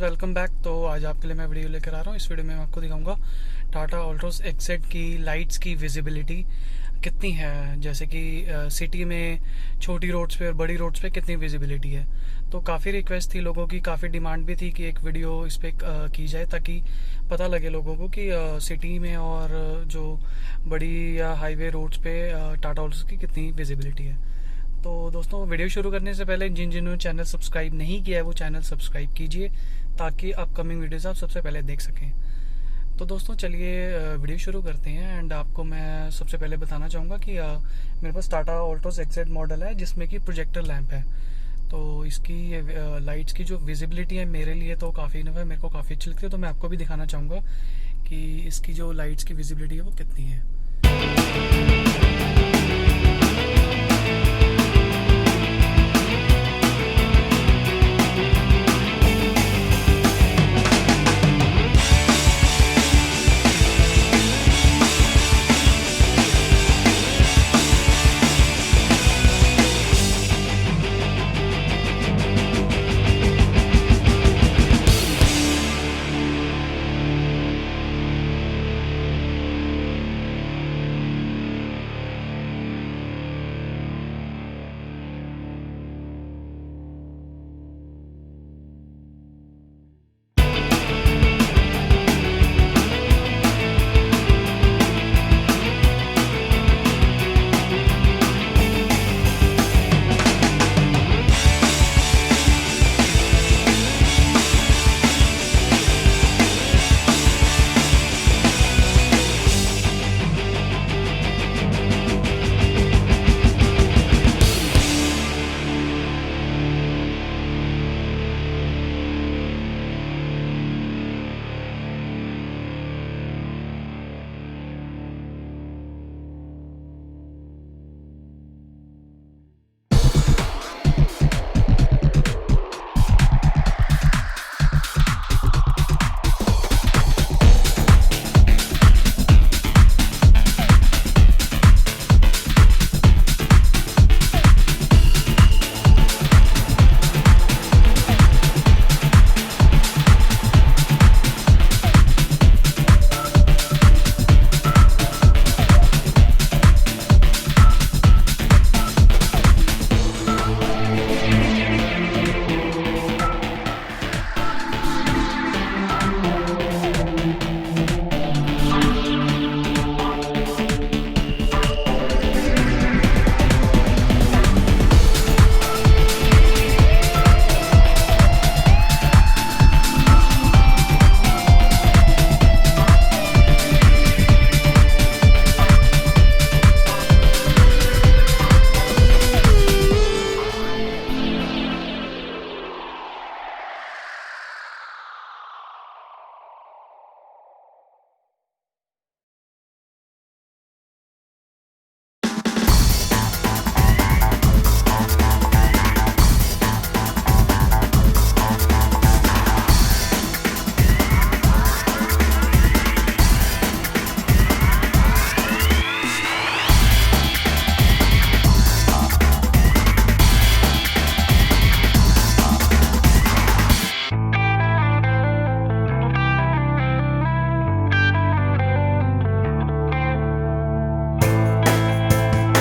Welcome back. तो आज आपके लिए मैं वीडियो लेकर आ रहा हूँ। इस वीडियो में मैं आपको दिखाऊंगा टाटा अल्ट्रोज एक्सेट की लाइट्स की विजिबिलिटी कितनी है, जैसे कि सिटी में छोटी रोड्स पे और बड़ी रोड्स पे कितनी विजिबिलिटी है। तो काफ़ी रिक्वेस्ट थी लोगों की, काफ़ी डिमांड भी थी कि एक वीडियो इस पर की जाए ताकि पता लगे लोगों को कि सिटी में और जो बड़ी या हाईवे रोड्स पे टाटा अल्ट्रोज की कितनी विजिबिलिटी है। तो दोस्तों, वीडियो शुरू करने से पहले जिन्होंने चैनल सब्सक्राइब नहीं किया है वो चैनल सब्सक्राइब कीजिए ताकि अपकमिंग वीडियोस आप सबसे पहले देख सकें। तो दोस्तों चलिए वीडियो शुरू करते हैं। एंड आपको मैं सबसे पहले बताना चाहूँगा कि मेरे पास टाटा अल्ट्रोज एक्सेट मॉडल है जिसमें कि प्रोजेक्टर लैंप है। तो इसकी लाइट्स की जो विजिबिलिटी है मेरे लिए तो काफ़ी इनफ है, मेरे को काफ़ी अच्छी लगती है। तो मैं आपको भी दिखाना चाहूँगा कि इसकी जो लाइट्स की विजिबिलिटी है वो कितनी है।